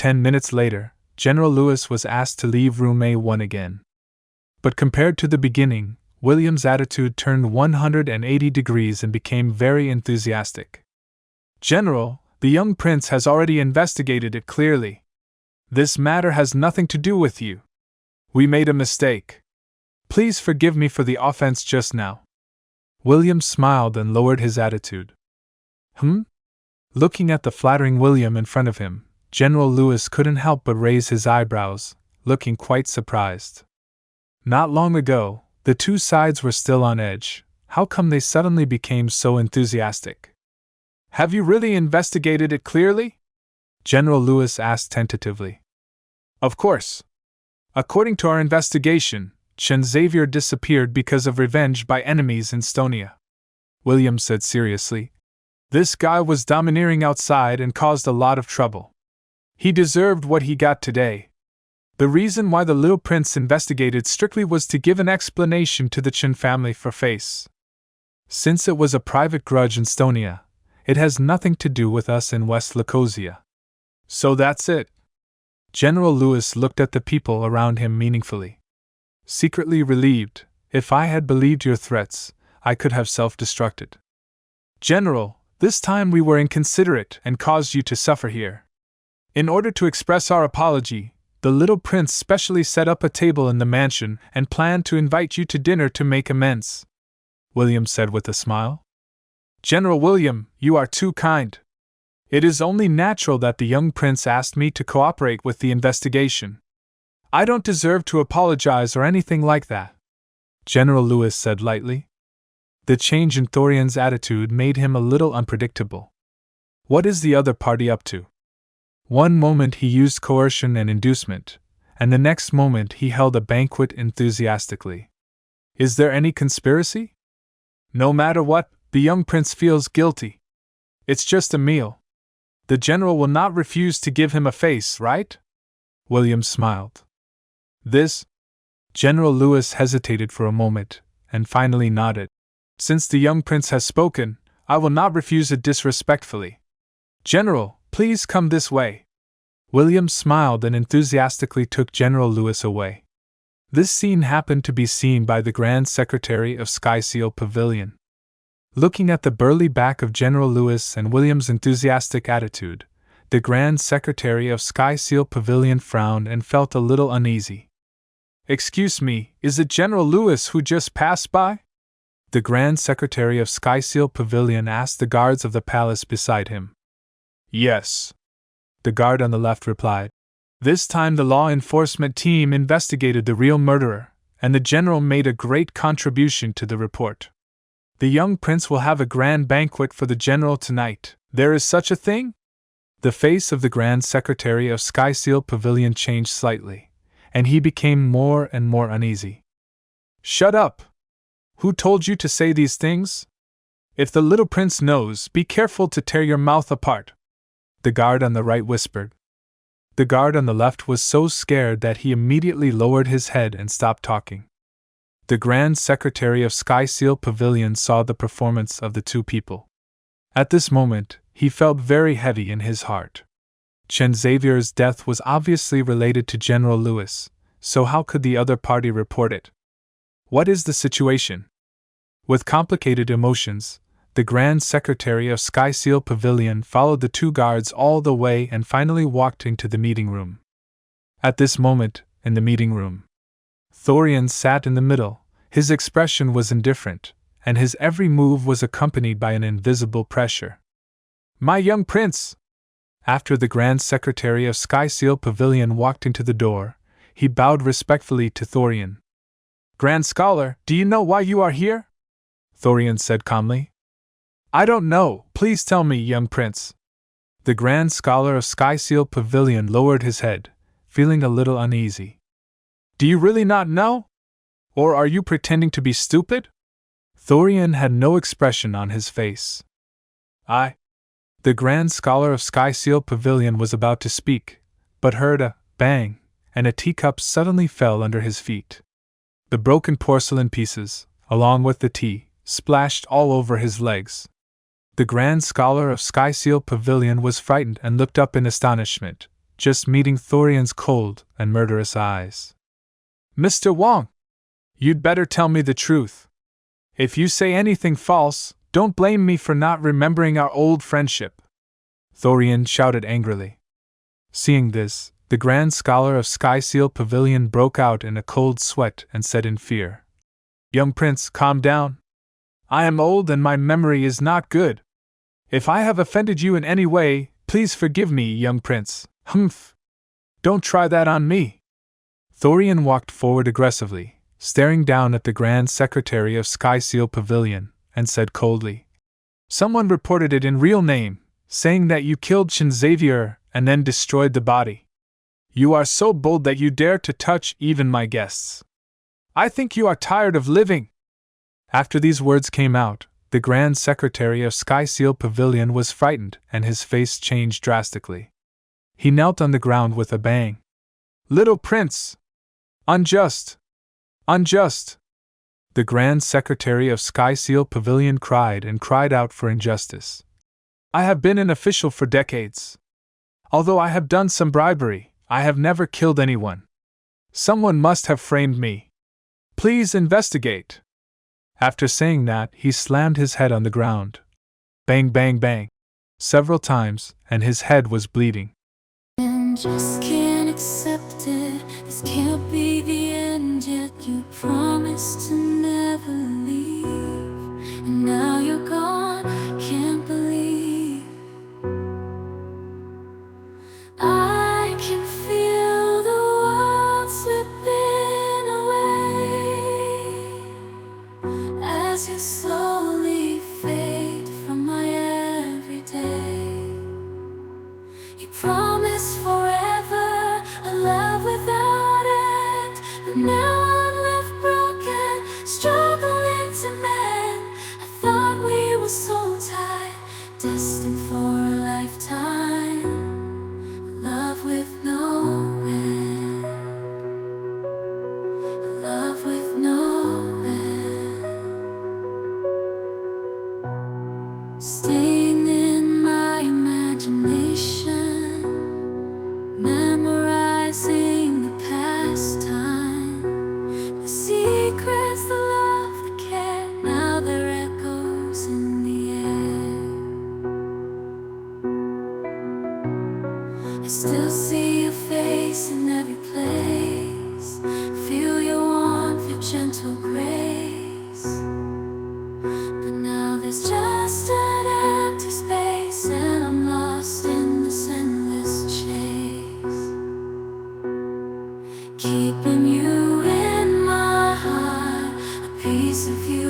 10 minutes later, General Lewis was asked to leave room A1 again. But compared to the beginning, William's attitude turned 180 degrees and became very enthusiastic. "General, the young prince has already investigated it clearly. This matter has nothing to do with you. We made a mistake. Please forgive me for the offense just now." William smiled and lowered his attitude. Looking at the flattering William in front of him, General Lewis couldn't help but raise his eyebrows, looking quite surprised. Not long ago, the two sides were still on edge. How come they suddenly became so enthusiastic? "Have you really investigated it clearly?" General Lewis asked tentatively. "Of course. According to our investigation, Chen Xavier disappeared because of revenge by enemies in Estonia," William said seriously. "This guy was domineering outside and caused a lot of trouble. He deserved what he got today. The reason why the little prince investigated strictly was to give an explanation to the Chen family for face. Since it was a private grudge in Estonia, it has nothing to do with us in West Lacosia. So that's it." General Lewis looked at the people around him meaningfully. Secretly relieved. "If I had believed your threats, I could have self-destructed. General, this time we were inconsiderate and caused you to suffer here. In order to express our apology, the little prince specially set up a table in the mansion and planned to invite you to dinner to make amends," William said with a smile. "General William, you are too kind. It is only natural that the young prince asked me to cooperate with the investigation. I don't deserve to apologize or anything like that," General Lewis said lightly. The change in Thorian's attitude made him a little unpredictable. What is the other party up to? One moment he used coercion and inducement, and the next moment he held a banquet enthusiastically. Is there any conspiracy? No matter what, the young prince feels guilty. It's just a meal. The general will not refuse to give him a face, right? William smiled. This? General Lewis hesitated for a moment, and finally nodded. Since the young prince has spoken, I will not refuse it disrespectfully. General, please come this way. William smiled and enthusiastically took General Lewis away. This scene happened to be seen by the Grand Secretary of Skyseal Pavilion. Looking at the burly back of General Lewis and William's enthusiastic attitude, the Grand Secretary of Skyseal Pavilion frowned and felt a little uneasy. Excuse me, is it General Lewis who just passed by? The Grand Secretary of Skyseal Pavilion asked the guards of the palace beside him. Yes. The guard on the left replied. This time the law enforcement team investigated the real murderer, and the general made a great contribution to the report. The young prince will have a grand banquet for the general tonight. There is such a thing? The face of the Grand Secretary of Skyseal Pavilion changed slightly, and he became more and more uneasy. Shut up! Who told you to say these things? If the little prince knows, be careful to tear your mouth apart. The guard on the right whispered. The guard on the left was so scared that he immediately lowered his head and stopped talking. The Grand Secretary of Skyseal Pavilion saw the performance of the two people. At this moment, he felt very heavy in his heart. Chen Xavier's death was obviously related to General Lewis, so how could the other party report it? What is the situation? With complicated emotions, the Grand Secretary of Skyseal Pavilion followed the two guards all the way and finally walked into the meeting room. At this moment, in the meeting room, Thorian sat in the middle. His expression was indifferent, and his every move was accompanied by an invisible pressure. My young prince! After the Grand Secretary of Skyseal Pavilion walked into the door, he bowed respectfully to Thorian. Grand Scholar, do you know why you are here? Thorian said calmly. I don't know, please tell me, young prince. The Grand Scholar of Skyseal Pavilion lowered his head, feeling a little uneasy. Do you really not know? Or are you pretending to be stupid? Thorian had no expression on his face. The Grand Scholar of Skyseal Pavilion was about to speak, but heard a bang, and a teacup suddenly fell under his feet. The broken porcelain pieces, along with the tea, splashed all over his legs. The Grand Scholar of Skyseal Pavilion was frightened and looked up in astonishment. just meeting Thorian's cold and murderous eyes. "Mr. Wong! You'd better tell me the truth. If you say anything false, don't blame me for not remembering our old friendship," Thorian shouted angrily. Seeing this, the Grand Scholar of Skyseal Pavilion broke out in a cold sweat and said in fear, "Young Prince, calm down. I am old and my memory is not good. If I have offended you in any way, please forgive me, young Prince." "Humph! Don't try that on me." Thorian walked forward aggressively, staring down at the Grand Secretary of Skyseal Pavilion, and said coldly, "Someone reported it in real name, saying that you killed Chen Xavier and then destroyed the body. You are so bold that you dare to touch even my guests. I think you are tired of living." After these words came out, the Grand Secretary of Skyseal Pavilion was frightened and his face changed drastically. He knelt on the ground with a bang. "Little Prince! Unjust! Unjust!" The Grand Secretary of Skyseal Pavilion cried and cried out for injustice. "I have been an official for decades. Although I have done some bribery, I have never killed anyone. Someone must have framed me. Please investigate." After saying that, he slammed his head on the ground. Bang, bang, bang, several times, and his head was bleeding. And just can't accept it. This can't be the end yet. You promised to never leave, and now you're gone. Can't believe I can feel the world slipping away as you slowly fade from my everyday. You promised forever a love without end, but now I'm left broken, struggling to mend. I thought we were so tied, destined for a lifetime, love with no end, love with no end. Staying in my imagination, memorizing the past time, the secrets, the love, the care, now they're echoes in the air. I still see your face in every place, feel your warmth, your gentle grace, but now there's just an empty space, and I'm lost in this endless chase. Keeping you in my heart, a piece of you